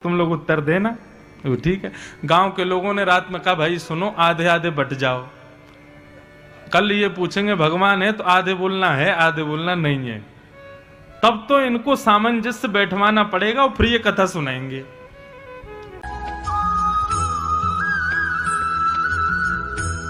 तुम लोग उत्तर देना। वो ठीक है। गांव के लोगों ने रात में कहा भाई सुनो, आधे आधे बट जाओ। कल ये पूछेंगे भगवान है तो आधे बोलना है, आधे बोलना नहीं है। तब तो इनको सामंजस्य बैठवाना पड़ेगा और फिर ये कथा सुनाएंगे।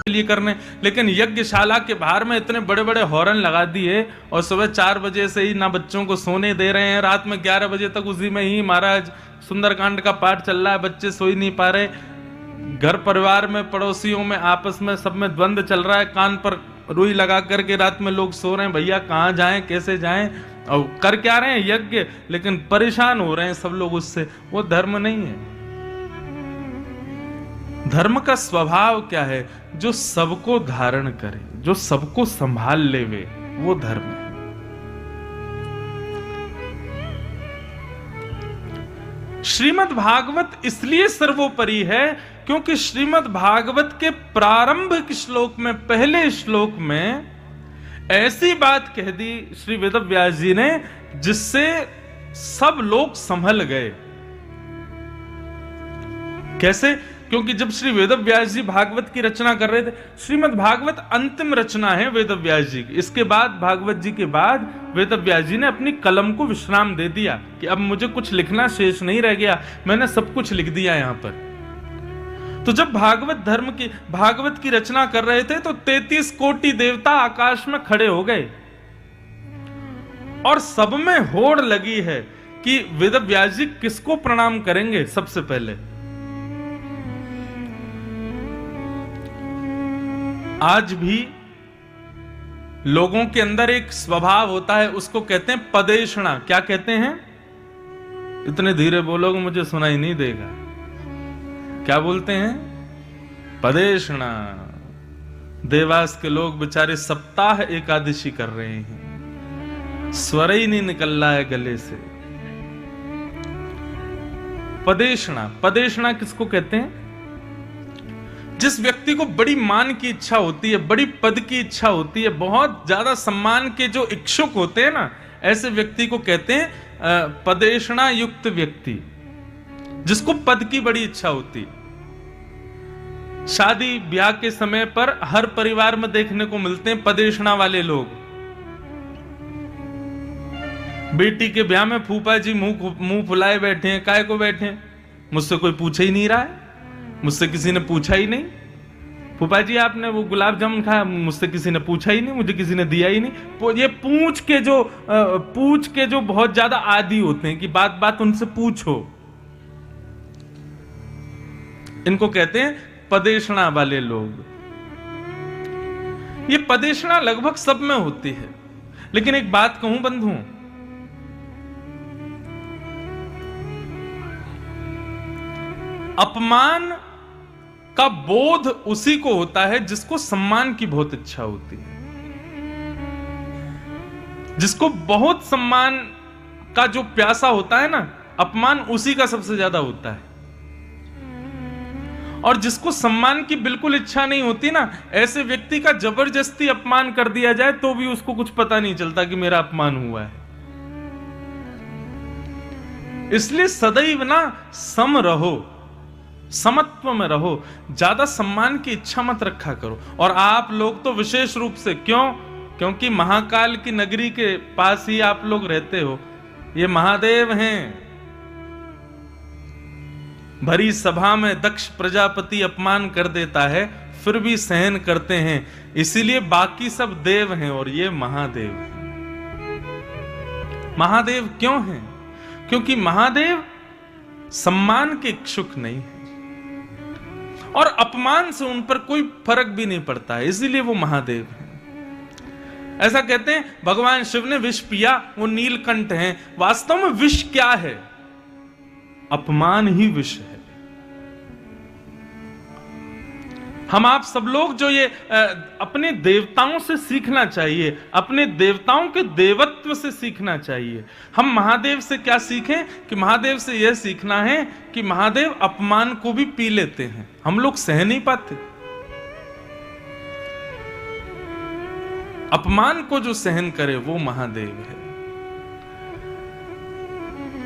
लिए करने, लेकिन यज्ञशाला के बाहर में इतने बड़े बड़े हॉर्न लगा दिए और सुबह 4 बजे से ही ना बच्चों को सोने दे रहे हैं, रात में 11 बजे तक उसी में ही महाराज सुंदरकांड का पाठ चल रहा है, बच्चे सो ही नहीं पा रहे। घर परिवार में, पड़ोसियों में, आपस में सब में द्वंद्व चल रहा है, कान पर रुई लगा करके रात में लोग सो रहे हैं, भैया कहाँ जाएं, कैसे जाएं, और कर क्या रहे हैं यज्ञ, लेकिन परेशान हो रहे हैं सब लोग उससे। वो धर्म नहीं है। धर्म का स्वभाव क्या है? जो सबको धारण करे, जो सबको संभाल लेवे, वो धर्म है। श्रीमद् भागवत इसलिए सर्वोपरि है क्योंकि श्रीमद् भागवत के प्रारंभिक श्लोक में, पहले श्लोक में ऐसी बात कह दी श्री वेदव्यास जी ने जिससे सब लोग संभल गए। कैसे? क्योंकि जब श्री वेदव्यास जी भागवत की रचना कर रहे थे, श्रीमद् भागवत अंतिम रचना है वेदव्यास जी की। इसके बाद, भागवत जी के बाद, वेदव्यास जी ने अपनी कलम को विश्राम दे दिया कि अब मुझे कुछ लिखना शेष नहीं रह गया, मैंने सब कुछ लिख दिया यहां पर। तो जब भागवत की रचना कर रहे थे तो 33 कोटि देवता आकाश में खड़े हो गए और सब में होड़ लगी है कि वेदव्यास जी किसको प्रणाम करेंगे सबसे पहले। आज भी लोगों के अंदर एक स्वभाव होता है, उसको कहते हैं पदेशणा। क्या कहते हैं? इतने धीरे बोलोगे मुझे सुनाई नहीं देगा। क्या बोलते हैं? पदेशणा। देवास के लोग बेचारे सप्ताह एकादशी कर रहे हैं, स्वर ही नहीं निकल रहा है गले से। पदेशणा। पदेशणा किसको कहते हैं? जिस व्यक्ति को बड़ी मान की इच्छा होती है, बड़ी पद की इच्छा होती है, बहुत ज्यादा सम्मान के जो इच्छुक होते हैं ना, ऐसे व्यक्ति को कहते हैं पदेशणा युक्त व्यक्ति, जिसको पद की बड़ी इच्छा होती है। शादी ब्याह के समय पर हर परिवार में देखने को मिलते हैं पदेशणा वाले लोग। बेटी के ब्याह में फूफा जी मुंह फुलाए बैठे हैं। काहे को बैठे हैं? मुझसे कोई पूछे ही नहीं रहा है, मुझसे किसी ने पूछा ही नहीं। फूफा जी आपने वो गुलाब जामुन खाया? मुझसे किसी ने पूछा ही नहीं, मुझे किसी ने दिया ही नहीं। ये पूछ के जो बहुत ज्यादा आदी होते हैं कि बात बात उनसे पूछो, इनको कहते हैं पदेशणा वाले लोग। ये पदेशणा लगभग सब में होती है। लेकिन एक बात कहूं बंधु, अपमान का बोध उसी को होता है जिसको सम्मान की बहुत इच्छा होती है। जिसको बहुत सम्मान का जो प्यासा होता है ना, अपमान उसी का सबसे ज्यादा होता है। और जिसको सम्मान की बिल्कुल इच्छा नहीं होती ना, ऐसे व्यक्ति का जबरदस्ती अपमान कर दिया जाए तो भी उसको कुछ पता नहीं चलता कि मेरा अपमान हुआ है। इसलिए सदैव ना सम रहो, समत्व में रहो, ज्यादा सम्मान की इच्छा मत रखा करो। और आप लोग तो विशेष रूप से, क्यों? क्योंकि महाकाल की नगरी के पास ही आप लोग रहते हो। ये महादेव हैं। भरी सभा में दक्ष प्रजापति अपमान कर देता है, फिर भी सहन करते हैं। इसीलिए बाकी सब देव हैं और ये महादेव हैं। महादेव क्यों हैं? क्योंकि महादेव सम्मान के इच्छुक नहीं है और अपमान से उन पर कोई फर्क भी नहीं पड़ता है, इसीलिए वो महादेव हैं। ऐसा कहते हैं भगवान शिव ने विष पिया, वो नीलकंठ हैं। वास्तव में विष क्या है? अपमान ही विष है। हम आप सब लोग जो ये अपने देवताओं से सीखना चाहिए, अपने देवताओं के देवत्व से सीखना चाहिए। हम महादेव से क्या सीखें? कि महादेव से यह सीखना है कि महादेव अपमान को भी पी लेते हैं, हम लोग सह नहीं पाते। अपमान को जो सहन करे वो महादेव है।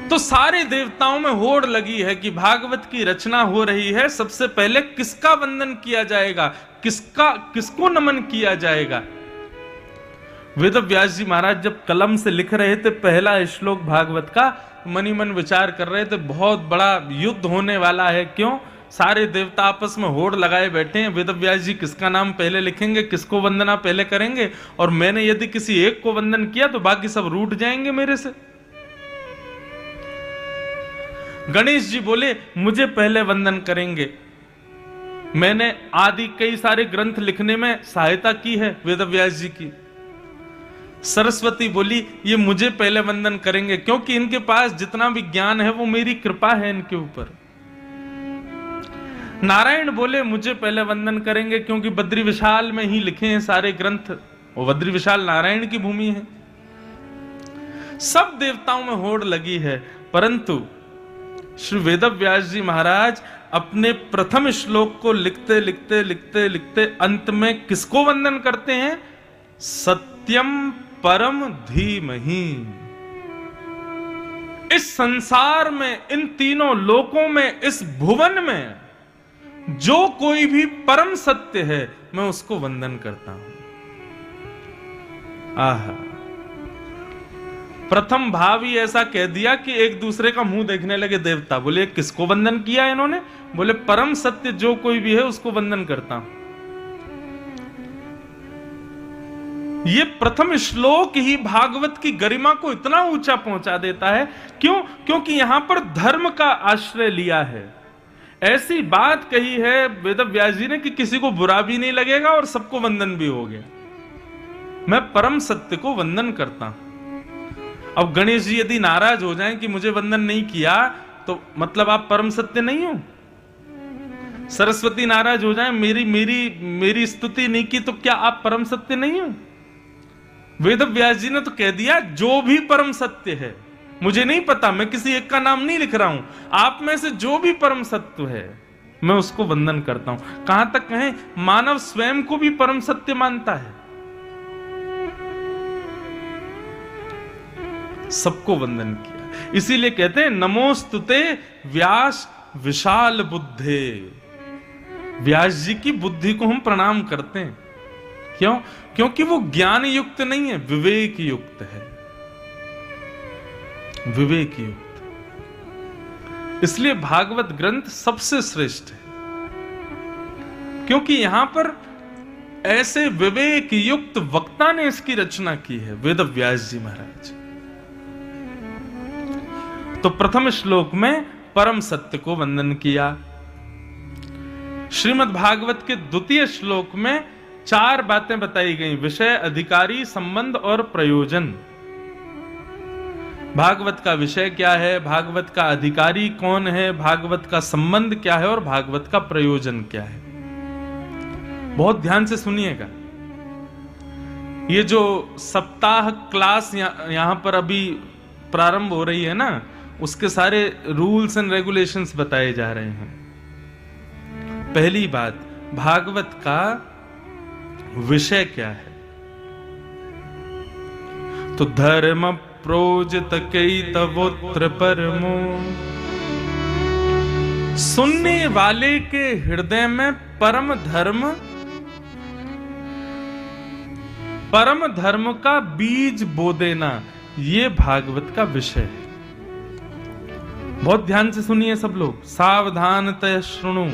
तो सारे देवताओं में होड़ लगी है कि भागवत की रचना हो रही है, सबसे पहले किसका वंदन किया जाएगा, किसको नमन किया जाएगा। वेद व्यास जी महाराज जब कलम से लिख रहे थे पहला श्लोक भागवत का, मनी मन विचार कर रहे थे बहुत बड़ा युद्ध होने वाला है। क्यों? सारे देवता आपस में होड़ लगाए बैठे हैं, वेद व्यास जी किसका नाम पहले लिखेंगे, किसको वंदना पहले करेंगे, और मैंने यदि किसी एक को वंदन किया तो बाकी सब रूठ जाएंगे मेरे से। गणेश जी बोले मुझे पहले वंदन करेंगे, मैंने आदि कई सारे ग्रंथ लिखने में सहायता की है वेद व्यास जी की। सरस्वती बोली ये मुझे पहले वंदन करेंगे क्योंकि इनके पास जितना भी ज्ञान है वो मेरी कृपा है इनके ऊपर। नारायण बोले मुझे पहले वंदन करेंगे क्योंकि बद्री विशाल में ही लिखे हैं सारे ग्रंथ, वो बद्री विशाल नारायण की भूमि है। सब देवताओं में होड़ लगी है, परंतु श्री वेद व्यास जी महाराज अपने प्रथम श्लोक को लिखते लिखते लिखते लिखते अंत में किसको वंदन करते हैं? सत्यम परम धीमहि। इस संसार में, इन तीनों लोकों में, इस भुवन में जो कोई भी परम सत्य है मैं उसको वंदन करता हूं। आहा, प्रथम भाव ही ऐसा कह दिया कि एक दूसरे का मुंह देखने लगे देवता। बोले किसको वंदन किया इन्होंने? बोले परम सत्य जो कोई भी है उसको वंदन करता हूं। ये प्रथम श्लोक ही भागवत की गरिमा को इतना ऊंचा पहुंचा देता है। क्यों? क्योंकि यहां पर धर्म का आश्रय लिया है। ऐसी बात कही है वेद व्यास जी ने कि किसी को बुरा भी नहीं लगेगा और सबको वंदन भी हो गया। मैं परम सत्य को वंदन करता हूं। अब गणेश जी यदि नाराज हो जाएं कि मुझे वंदन नहीं किया तो मतलब आप परम सत्य नहीं हो। सरस्वती नाराज हो जाएं मेरी स्तुति नहीं की तो क्या आप परम सत्य नहीं हो? वेद व्यास जी ने तो कह दिया जो भी परम सत्य है, मुझे नहीं पता, मैं किसी एक का नाम नहीं लिख रहा हूं, आप में से जो भी परम सत्य है मैं उसको वंदन करता हूं। कहां तक कहें मानव स्वयं को भी परम सत्य मानता है, सबको वंदन किया। इसीलिए कहते हैं नमोस्तुते व्यास विशाल बुद्धे। व्यास जी की बुद्धि को हम प्रणाम करते हैं। क्यों? क्योंकि वो ज्ञान युक्त नहीं है, विवेक युक्त है, विवेक युक्त। इसलिए भागवत ग्रंथ सबसे श्रेष्ठ है, क्योंकि यहां पर ऐसे विवेक युक्त वक्ता ने इसकी रचना की है, वेद व्यास जी महाराज। तो प्रथम श्लोक में परम सत्य को वंदन किया। श्रीमद् भागवत के द्वितीय श्लोक में 4 बातें बताई गई: विषय, अधिकारी, संबंध और प्रयोजन। भागवत का विषय क्या है, भागवत का अधिकारी कौन है, भागवत का संबंध क्या है और भागवत का प्रयोजन क्या है। बहुत ध्यान से सुनिएगा। ये जो सप्ताह क्लास यहां पर अभी प्रारंभ हो रही है ना, उसके सारे रूल्स एंड रेगुलेशंस बताए जा रहे हैं। पहली बात, भागवत का विषय क्या है? तो धर्म प्रोजित कैतवोत्र परमो। सुनने वाले के हृदय में परम धर्म का बीज बो देना, ये भागवत का विषय है। बहुत ध्यान से सुनिए सब लोग, सावधानतया श्रुणु।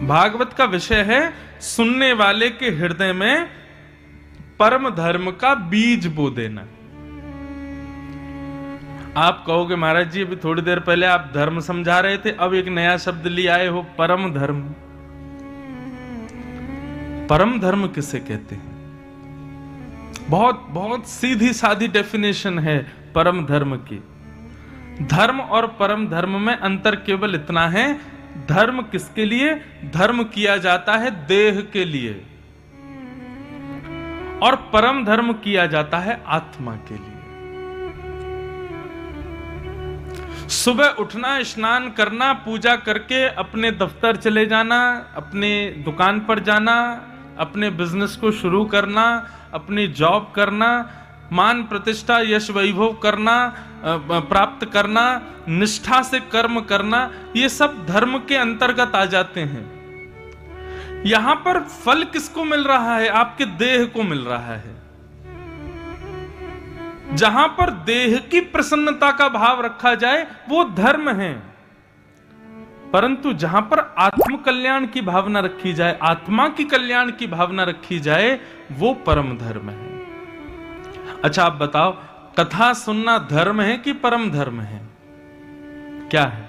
भागवत का विषय है सुनने वाले के हृदय में परम धर्म का बीज बो देना। आप कहोगे महाराज जी अभी थोड़ी देर पहले आप धर्म समझा रहे थे, अब एक नया शब्द ले आए हो, परम धर्म। परम धर्म किसे कहते हैं? बहुत बहुत सीधी सादी डेफिनेशन है परम धर्म की। धर्म और परम धर्म में अंतर केवल इतना है, धर्म किसके लिए? धर्म किया जाता है देह के लिए, और परम धर्म किया जाता है आत्मा के लिए। सुबह उठना, स्नान करना, पूजा करके अपने दफ्तर चले जाना, अपने दुकान पर जाना, अपने बिजनेस को शुरू करना, अपनी जॉब करना, मान प्रतिष्ठा यश वैभव करना, प्राप्त करना, निष्ठा से कर्म करना, ये सब धर्म के अंतर्गत आ जाते हैं। यहां पर फल किसको मिल रहा है? आपके देह को मिल रहा है। जहां पर देह की प्रसन्नता का भाव रखा जाए वो धर्म है, परंतु जहां पर आत्म कल्याण की भावना रखी जाए, आत्मा की कल्याण की भावना रखी जाए, वो परम धर्म है। अच्छा आप बताओ, कथा सुनना धर्म है कि परम धर्म है? क्या है?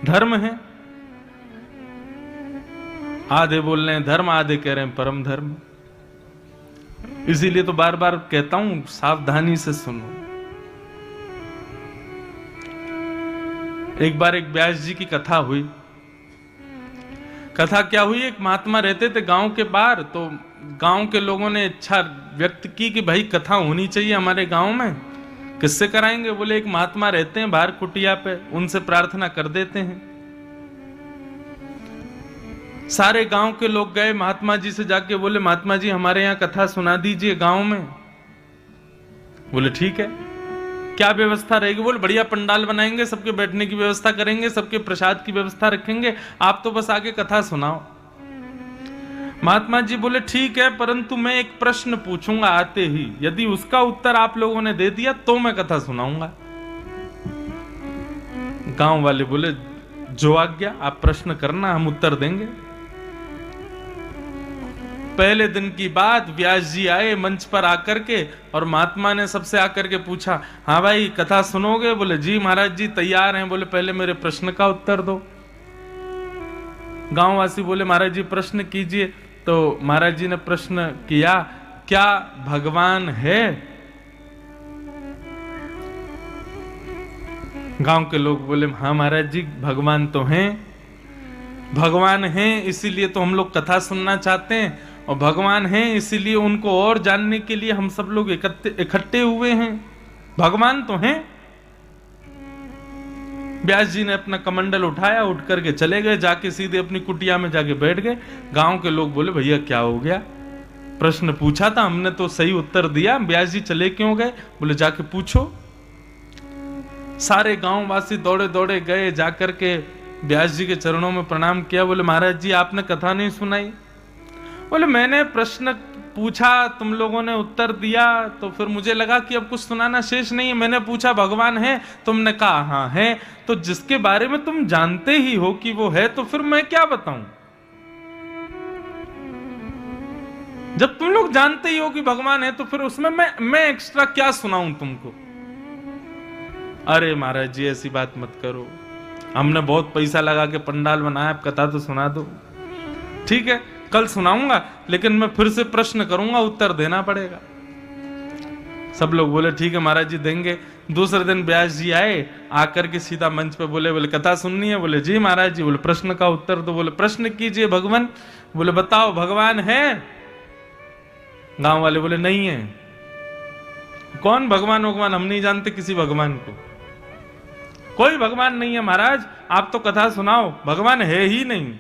धर्म है। आधे बोल रहे हैं धर्म, आधे कह रहे हैं परम धर्म। इसीलिए तो बार बार कहता हूं सावधानी से सुनो। एक बार एक व्यास जी की कथा हुई। कथा क्या हुई? एक महात्मा रहते थे गांव के बाहर, तो गांव के लोगों ने इच्छा व्यक्त की कि भाई कथा होनी चाहिए हमारे गांव में। किससे कराएंगे? बोले एक महात्मा रहते हैं बाहर कुटिया पे, उनसे प्रार्थना कर देते हैं। सारे गांव के लोग गए महात्मा जी से जाके, बोले महात्मा जी हमारे यहाँ कथा सुना दीजिए गांव में। बोले ठीक है, क्या व्यवस्था रहेगी? बोले बढ़िया पंडाल बनाएंगे, सबके बैठने की व्यवस्था करेंगे, सबके प्रसाद की व्यवस्था रखेंगे, आप तो बस आके कथा सुनाओ। महात्मा जी बोले ठीक है, परंतु मैं एक प्रश्न पूछूंगा आते ही, यदि उसका उत्तर आप लोगों ने दे दिया तो मैं कथा सुनाऊंगा। गांव वाले बोले जो आज्ञा, आप प्रश्न करना, हम उत्तर देंगे। पहले दिन की बात, व्यास जी आए मंच पर आकर के, और महात्मा ने सबसे आकर के पूछा, हाँ भाई कथा सुनोगे? बोले जी महाराज जी तैयार हैं। बोले पहले मेरे प्रश्न का उत्तर दो। गांववासी बोले महाराज जी प्रश्न कीजिए। तो महाराज जी ने प्रश्न किया, क्या भगवान है? गांव के लोग बोले हाँ महाराज जी भगवान तो हैं। भगवान हैं इसीलिए तो हम लोग कथा सुनना चाहते हैं, और भगवान हैं इसीलिए उनको और जानने के लिए हम सब लोग इकट्ठे हुए हैं। भगवान तो हैं। व्यास जी ने अपना कमंडल उठाया, उठ करके चले गए, जाके सीधे अपनी कुटिया में जाके बैठ गए। गांव के लोग बोले भैया क्या हो गया? प्रश्न पूछा था हमने तो सही उत्तर दिया, व्यास जी चले क्यों गए? बोले जाके पूछो। सारे गांववासी दौड़े दौड़े गए, जाकर के व्यास जी के चरणों में प्रणाम किया। बोले महाराज जी आपने कथा नहीं सुनाई। बोले मैंने प्रश्न पूछा, तुम लोगों ने उत्तर दिया, तो फिर मुझे लगा कि अब कुछ सुनाना शेष नहीं है। मैंने पूछा भगवान है, तुमने कहा हाँ है, तो जिसके बारे में तुम जानते ही हो कि वो है, तो फिर मैं क्या बताऊं? जब तुम लोग जानते ही हो कि भगवान है, तो फिर उसमें मैं एक्स्ट्रा क्या सुनाऊं तुमको? अरे महाराज जी ऐसी बात मत करो, हमने बहुत पैसा लगा के पंडाल बनाया, आप कथा तो सुना दो। ठीक है कल सुनाऊंगा, लेकिन मैं फिर से प्रश्न करूंगा, उत्तर देना पड़ेगा। सब लोग बोले ठीक है महाराज जी देंगे। दूसरे दिन व्यास जी आए, आकर के सीधा मंच पे बोले कथा सुननी है? बोले जी महाराज जी। बोले प्रश्न का उत्तर दो। बोले प्रश्न कीजिए भगवान। बोले बताओ भगवान है? गांव वाले बोले नहीं है। कौन भगवान? भगवान हम नहीं जानते किसी भगवान को, कोई भगवान नहीं है महाराज, आप तो कथा सुनाओ, भगवान है ही नहीं।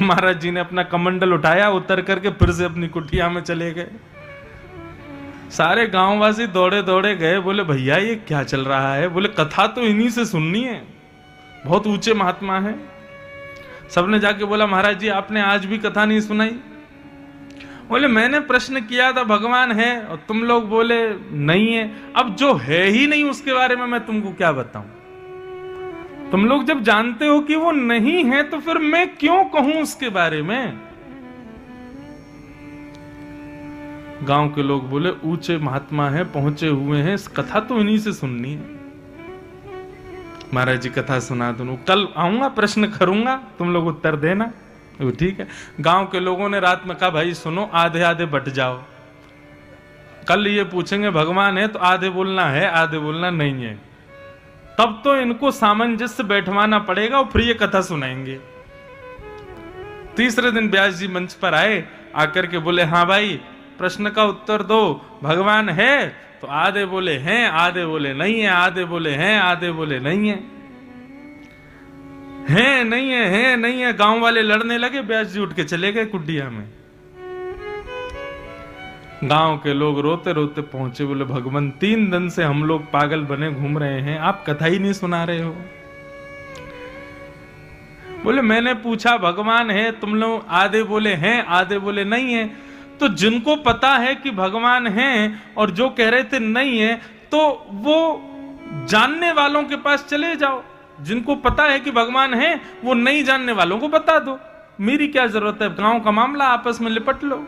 महाराज जी ने अपना कमंडल उठाया, उतर करके फिर से अपनी कुटिया में चले गए। सारे गांववासी दौड़े दौड़े गए, बोले भैया ये क्या चल रहा है? बोले कथा तो इन्हीं से सुननी है, बहुत ऊंचे महात्मा है। सबने जाके बोला महाराज जी आपने आज भी कथा नहीं सुनाई। बोले मैंने प्रश्न किया था भगवान है, और तुम लोग बोले नहीं है। अब जो है ही नहीं उसके बारे में मैं तुमको क्या बताऊं? तुम लोग जब जानते हो कि वो नहीं है, तो फिर मैं क्यों कहूं उसके बारे में? गांव के लोग बोले ऊंचे महात्मा है, पहुंचे हुए हैं, इस कथा तो इन्हीं से सुननी है। महाराज जी कथा सुना दो, कल आऊंगा प्रश्न करूंगा, तुम लोग उत्तर देना। ठीक है। गांव के लोगों ने रात में कहा भाई सुनो, आधे आधे बट जाओ, कल ये पूछेंगे भगवान है तो आधे बोलना है, आधे बोलना नहीं है। तब तो इनको सामंजस्य बैठवाना पड़ेगा और फिर ये कथा सुनाएंगे। तीसरे दिन व्यास जी मंच पर आए, आकर के बोले हाँ भाई प्रश्न का उत्तर दो, भगवान है? तो आधे बोले हैं, आधे बोले नहीं है, आधे बोले हैं, आधे बोले नहीं है। है नहीं है, है नहीं है, गांव वाले लड़ने लगे। व्यास जी उठ के चले गए कुटिया में। गांव के लोग रोते रोते पहुंचे, बोले भगवान 3 दिन से हम लोग पागल बने घूम रहे हैं, आप कथा ही नहीं सुना रहे हो। बोले मैंने पूछा भगवान है, तुम लोग आधे बोले हैं आधे बोले नहीं है। तो जिनको पता है कि भगवान हैं और जो कह रहे थे नहीं है, तो वो जानने वालों के पास चले जाओ। जिनको पता है कि भगवान है वो नहीं जानने वालों को बता दो, मेरी क्या जरूरत है, गांव का मामला आपस में लिपट लो।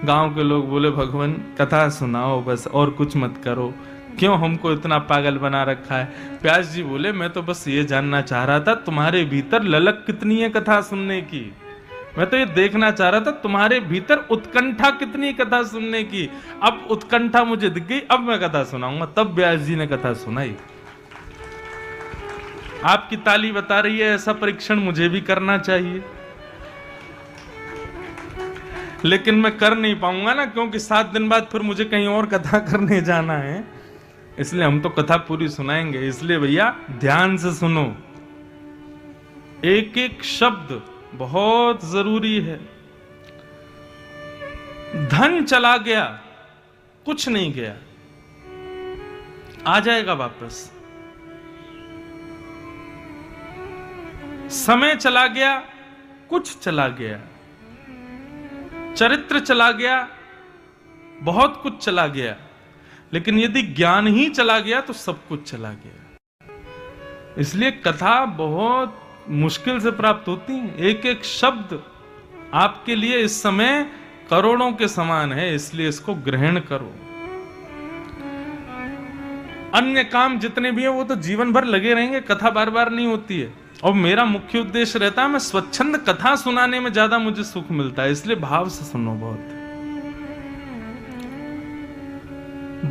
गांव के लोग बोले भगवान कथा सुनाओ बस, और कुछ मत करो, क्यों हमको इतना पागल बना रखा है। व्यास जी बोले मैं तो बस ये जानना चाह रहा था तुम्हारे भीतर ललक कितनी है कथा सुनने की, मैं तो ये देखना चाह रहा था तुम्हारे भीतर उत्कंठा कितनी है कथा सुनने की। अब उत्कंठा मुझे दिख गई, अब मैं कथा सुनाऊंगा। तब व्यास जी ने कथा सुनाई। आपकी ताली बता रही है ऐसा परीक्षण मुझे भी करना चाहिए, लेकिन मैं कर नहीं पाऊंगा ना, क्योंकि 7 दिन बाद फिर मुझे कहीं और कथा करने जाना है। इसलिए हम तो कथा पूरी सुनाएंगे। इसलिए भैया ध्यान से सुनो, एक एक शब्द बहुत जरूरी है। धन चला गया, कुछ नहीं गया, आ जाएगा वापस। समय चला गया, कुछ चला गया। चरित्र चला गया, बहुत कुछ चला गया। लेकिन यदि ज्ञान ही चला गया तो सब कुछ चला गया। इसलिए कथा बहुत मुश्किल से प्राप्त होती है। एक एक शब्द आपके लिए इस समय करोड़ों के समान है, इसलिए इसको ग्रहण करो। अन्य काम जितने भी हैं वो तो जीवन भर लगे रहेंगे, कथा बार बार नहीं होती है। और मेरा मुख्य उद्देश्य रहता है, मैं स्वच्छंद कथा सुनाने में ज्यादा मुझे सुख मिलता है, इसलिए भाव से सुनो बहुत।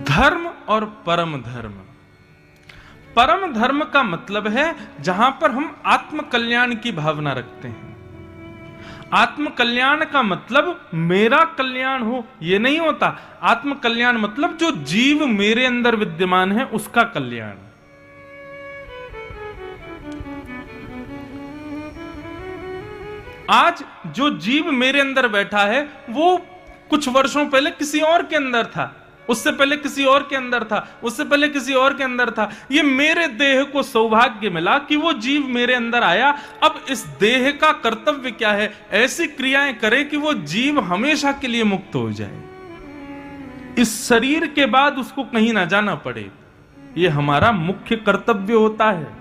धर्म और परम धर्म। परम धर्म का मतलब है जहां पर हम आत्म कल्याण की भावना रखते हैं। आत्म कल्याण का मतलब मेरा कल्याण हो ये नहीं होता। आत्म कल्याण मतलब जो जीव मेरे अंदर विद्यमान है उसका कल्याण। आज जो जीव मेरे अंदर बैठा है वो कुछ वर्षों पहले किसी और के अंदर था, उससे पहले किसी और के अंदर था, उससे पहले किसी और के अंदर था। ये मेरे देह को सौभाग्य मिला कि वो जीव मेरे अंदर आया। अब इस देह का कर्तव्य क्या है? ऐसी क्रियाएं करे कि वो जीव हमेशा के लिए मुक्त हो जाए, इस शरीर के बाद उसको कहीं ना जाना पड़े। ये हमारा मुख्य कर्तव्य होता है।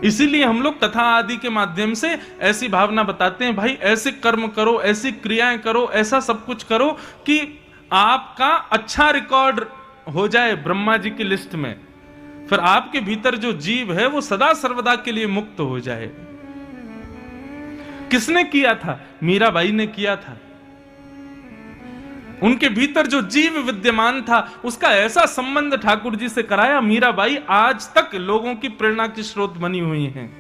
इसीलिए हम लोग कथा आदि के माध्यम से ऐसी भावना बताते हैं, भाई ऐसे कर्म करो, ऐसी क्रियाएं करो, ऐसा सब कुछ करो कि आपका अच्छा रिकॉर्ड हो जाए ब्रह्मा जी की लिस्ट में। फिर आपके भीतर जो जीव है वो सदा सर्वदा के लिए मुक्त हो जाए। किसने किया था? मीराबाई ने किया था। उनके भीतर जो जीव विद्यमान था उसका ऐसा संबंध ठाकुर जी से कराया, मीराबाई आज तक लोगों की प्रेरणा की स्रोत बनी हुई हैं।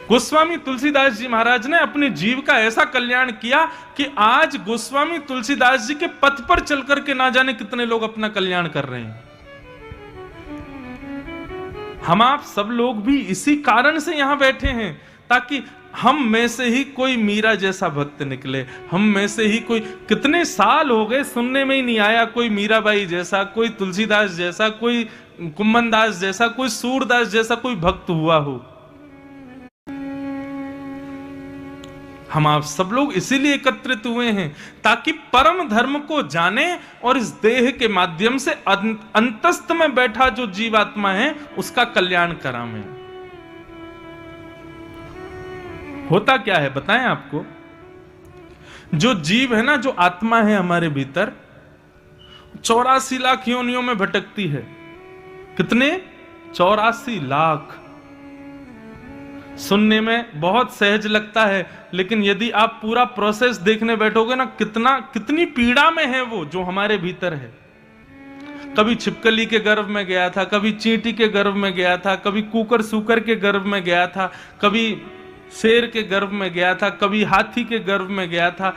गोस्वामी तुलसीदास जी महाराज ने अपने जीव का ऐसा कल्याण किया कि आज गोस्वामी तुलसीदास जी के पथ पर चलकर के ना जाने कितने लोग अपना कल्याण कर रहे हैं। हम आप सब लोग भी इसी कारण से यहां बैठे हैं, ताकि हम में से ही कोई मीरा जैसा भक्त निकले। हम में से ही कोई, कितने साल हो गए सुनने में ही नहीं आया कोई मीराबाई जैसा, कोई तुलसीदास जैसा, कोई कुम्मनदास जैसा, कोई सूरदास जैसा कोई भक्त हुआ हो। हम आप सब लोग इसीलिए एकत्रित हुए हैं ताकि परम धर्म को जाने और इस देह के माध्यम से अंतस्थ में बैठा जो जीवात्मा है उसका कल्याण करावें। होता क्या है बताएं आपको? जो जीव है ना, जो आत्मा है हमारे भीतर, 84 लाख योनियों में भटकती है। कितने? 84 लाख। सुनने में बहुत सहज लगता है, लेकिन यदि आप पूरा प्रोसेस देखने बैठोगे ना, कितनी पीड़ा में है वो जो हमारे भीतर है। कभी छिपकली के गर्भ में गया था, कभी चींटी के गर्भ में गया था, कभी कुकर सूकर के गर्भ में गया था, कभी शेर के गर्भ में गया था, कभी हाथी के गर्भ में गया था।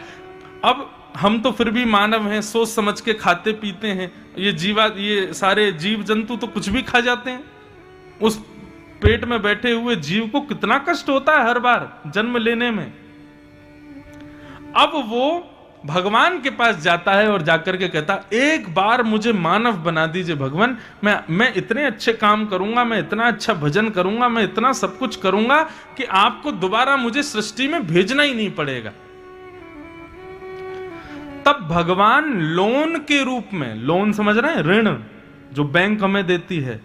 अब हम तो फिर भी मानव हैं, सोच समझ के खाते पीते हैं। ये सारे जीव जंतु तो कुछ भी खा जाते हैं। उस पेट में बैठे हुए जीव को कितना कष्ट होता है हर बार जन्म लेने में। अब वो भगवान के पास जाता है और जाकर के कहता, एक बार मुझे मानव बना दीजिए भगवान, मैं इतने अच्छे काम करूंगा, मैं इतना अच्छा भजन करूंगा, मैं इतना सब कुछ करूंगा कि आपको दोबारा मुझे सृष्टि में भेजना ही नहीं पड़ेगा। तब भगवान लोन के रूप में, लोन समझ रहे हैं, ऋण जो बैंक हमें देती है,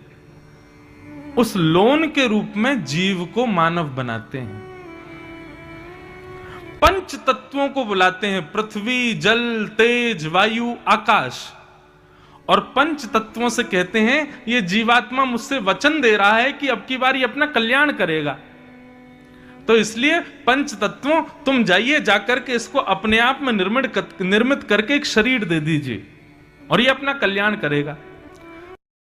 उस लोन के रूप में जीव को मानव बनाते हैं। पंच तत्वों को बुलाते हैं, पृथ्वी, जल, तेज, वायु, आकाश। और पंच तत्वों से कहते हैं ये जीवात्मा मुझसे वचन दे रहा है कि अब की बार ये अपना कल्याण करेगा, तो इसलिए पंच तत्वों तुम जाइए, जाकर के इसको अपने आप में निर्मित करके एक शरीर दे दीजिए और ये अपना कल्याण करेगा।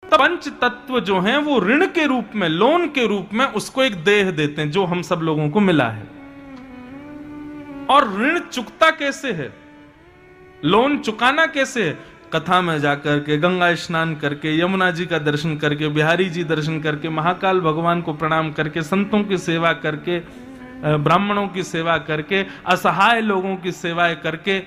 तो पंच तत्व जो हैं वो ऋण के रूप में, लोन के रूप में उसको एक देह देते हैं जो हम सब लोगों को मिला है। और ऋण चुकता कैसे है, लोन चुकाना कैसे है? कथा में जाकर के, गंगा स्नान करके, यमुना जी का दर्शन करके, बिहारी जी दर्शन करके, महाकाल भगवान को प्रणाम करके, संतों की सेवा करके, ब्राह्मणों की सेवा करके, असहाय लोगों की सेवाएं करके,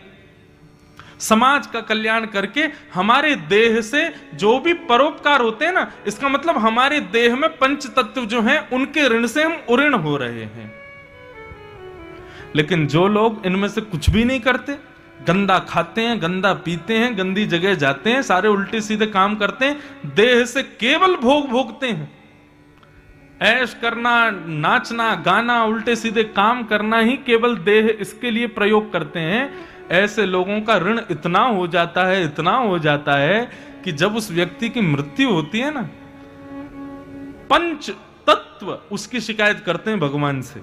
समाज का कल्याण करके, हमारे देह से जो भी परोपकार होते हैं ना, इसका मतलब हमारे देह में पंच तत्व जो हैं उनके ऋण से हम उऋण हो रहे हैं। लेकिन जो लोग इनमें से कुछ भी नहीं करते, गंदा खाते हैं, गंदा पीते हैं, गंदी जगह जाते हैं, सारे उल्टे सीधे काम करते हैं, देह से केवल भोग भोगते हैं, ऐश करना, नाचना, गाना, उल्टे सीधे काम करना ही केवल देह इसके लिए प्रयोग करते हैं, ऐसे लोगों का ऋण इतना हो जाता है, इतना हो जाता है कि जब उस व्यक्ति की मृत्यु होती है ना, पंच तत्व उसकी शिकायत करते हैं भगवान से।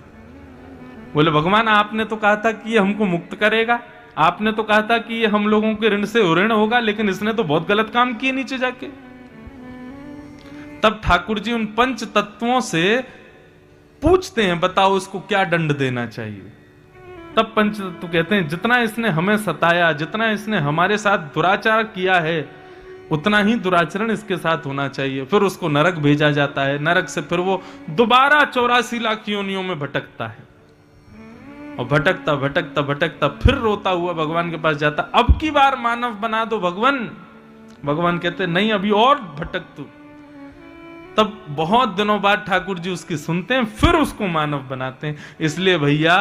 बोले भगवान आपने तो कहा था कि ये हमको मुक्त करेगा, आपने तो कहा था कि ये हम लोगों के ऋण से उऋण होगा, लेकिन इसने तो बहुत गलत काम किए नीचे जाके। तब ठाकुर जी उन पंच तत्वों से पूछते हैं, बताओ इसको क्या दंड देना चाहिए। तब पंच तत्व कहते हैं जितना इसने हमें सताया, जितना इसने हमारे साथ दुराचार किया है, उतना ही दुराचरण इसके साथ होना चाहिए। फिर उसको नरक भेजा जाता है, नरक से फिर वो दोबारा 84 लाख योनियों में भटकता है, और भटकता भटकता भटकता फिर रोता हुआ भगवान के पास जाता, अब की बार मानव बना दो भगवान। भगवान कहते नहीं, अभी और भटक तू। तब बहुत दिनों बाद ठाकुर जी उसकी सुनते हैं, फिर उसको मानव बनाते हैं। इसलिए भैया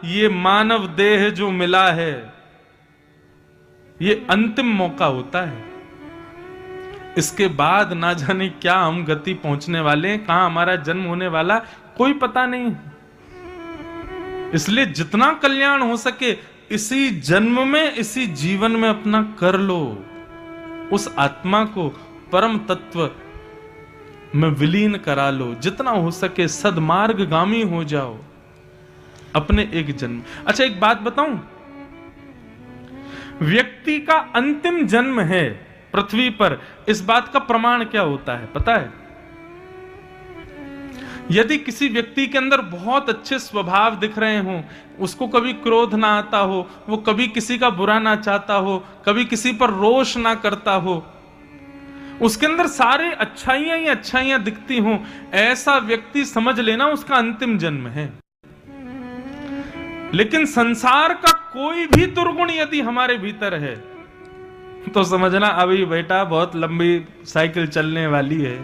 ये मानव देह जो मिला है, ये अंतिम मौका होता है। इसके बाद ना जाने क्या हम गति पहुंचने वाले, कहां हमारा जन्म होने वाला, कोई पता नहीं। इसलिए जितना कल्याण हो सके इसी जन्म में, इसी जीवन में अपना कर लो। उस आत्मा को परम तत्व में विलीन करा लो, जितना हो सके सदमार्गगामी हो जाओ अपने एक जन्म। अच्छा एक बात बताऊं, व्यक्ति का अंतिम जन्म है पृथ्वी पर, इस बात का प्रमाण क्या होता है पता है? यदि किसी व्यक्ति के अंदर बहुत अच्छे स्वभाव दिख रहे हों, उसको कभी क्रोध ना आता हो, वो कभी किसी का बुरा ना चाहता हो, कभी किसी पर रोष ना करता हो, उसके अंदर सारे अच्छाइयां ही अच्छाइयां दिखती हों, ऐसा व्यक्ति समझ लेना उसका अंतिम जन्म है। लेकिन संसार का कोई भी दुर्गुण यदि हमारे भीतर है तो समझना अभी बेटा बहुत लंबी साइकिल चलने वाली है।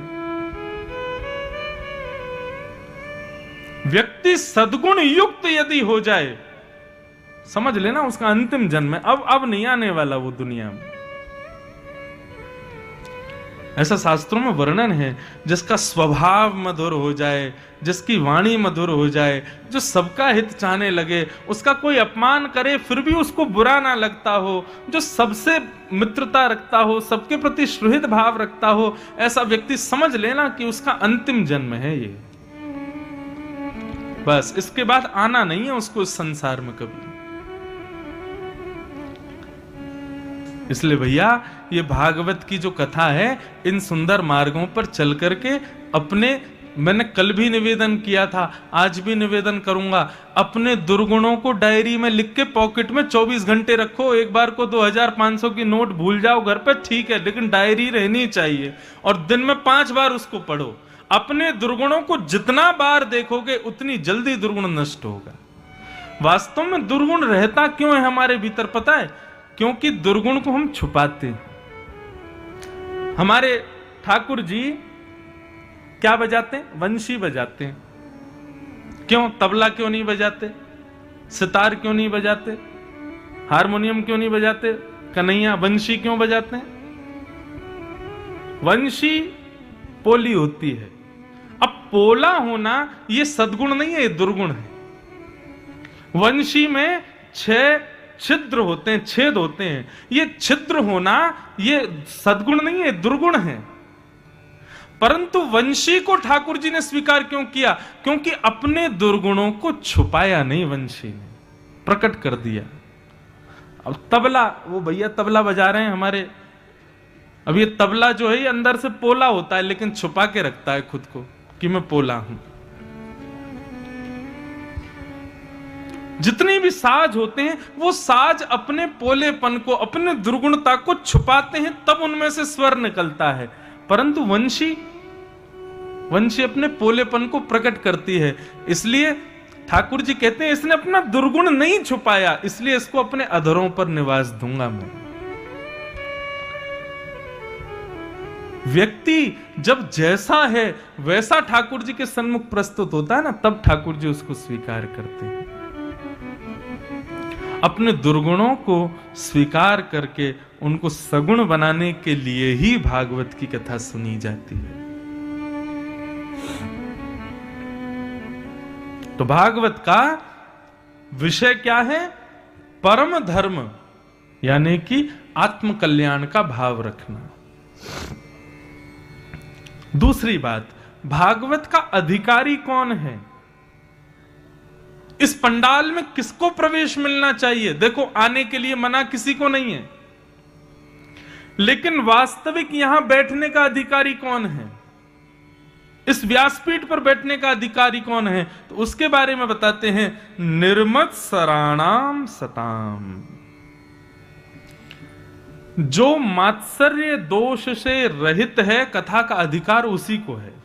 व्यक्ति सद्गुण युक्त यदि हो जाए, समझ लेना उसका अंतिम जन्म है, अब नहीं आने वाला वो दुनिया में। ऐसा शास्त्रों में वर्णन है, जिसका स्वभाव मधुर हो जाए, जिसकी वाणी मधुर हो जाए, जो सबका हित चाहने लगे, उसका कोई अपमान करे फिर भी उसको बुरा ना लगता हो, जो सबसे मित्रता रखता हो, सबके प्रति सुहृद भाव रखता हो, ऐसा व्यक्ति समझ लेना कि उसका अंतिम जन्म है ये। बस इसके बाद आना नहीं है उसको इस संसार में कभी। इसलिए भैया ये भागवत की जो कथा है, इन सुंदर मार्गों पर चल करके अपने, मैंने कल भी निवेदन किया था, आज भी निवेदन करूंगा, अपने दुर्गुणों को डायरी में लिख के पॉकेट में 24 घंटे रखो। एक बार को 2500 की नोट भूल जाओ घर पे, ठीक है, लेकिन डायरी रहनी चाहिए और दिन में 5 बार उसको पढ़ो। अपने दुर्गुणों को जितना बार देखोगे उतनी जल्दी दुर्गुण नष्ट होगा। वास्तव में दुर्गुण रहता क्यों है हमारे भीतर पता है? क्योंकि दुर्गुण को हम छुपाते हैं। हमारे ठाकुर जी क्या बजाते हैं? वंशी बजाते हैं। क्यों? तबला क्यों नहीं बजाते? सितार क्यों नहीं बजाते? हारमोनियम क्यों नहीं बजाते? कन्हैया वंशी क्यों बजाते हैं? वंशी पोली होती है। अब पोला होना यह सद्गुण नहीं है, यह दुर्गुण है। वंशी में 6 छिद्र होते हैं, छेद होते हैं। ये छिद्र होना ये सद्गुण नहीं है, दुर्गुण है। परंतु वंशी को ठाकुर जी ने स्वीकार क्यों किया? क्योंकि अपने दुर्गुणों को छुपाया नहीं, वंशी ने प्रकट कर दिया। अब तबला, वो भैया तबला बजा रहे हैं हमारे, अब ये तबला जो है ये अंदर से पोला होता है, लेकिन छुपा के रखता है खुद को कि मैं पोला हूं। जितने भी साज होते हैं वो साज अपने पोलेपन को, अपने दुर्गुणता को छुपाते हैं, तब उनमें से स्वर निकलता है। परंतु वंशी अपने पोलेपन को प्रकट करती है। इसलिए ठाकुर जी कहते हैं इसने अपना दुर्गुण नहीं छुपाया, इसलिए इसको अपने अधरों पर निवास दूंगा मैं। व्यक्ति जब जैसा है वैसा ठाकुर जी के सन्मुख प्रस्तुत होता है ना, तब ठाकुर जी उसको स्वीकार करते हैं। अपने दुर्गुणों को स्वीकार करके उनको सगुण बनाने के लिए ही भागवत की कथा सुनी जाती है। तो भागवत का विषय क्या है? परम धर्म, यानी कि आत्म कल्याण का भाव रखना। दूसरी बात, भागवत का अधिकारी कौन है? इस पंडाल में किसको प्रवेश मिलना चाहिए? देखो, आने के लिए मना किसी को नहीं है, लेकिन वास्तविक यहां बैठने का अधिकारी कौन है? इस व्यासपीठ पर बैठने का अधिकारी कौन है? तो उसके बारे में बताते हैं, निर्मत सराणाम सताम। जो मात्सर्य दोष से रहित है, कथा का अधिकार उसी को है।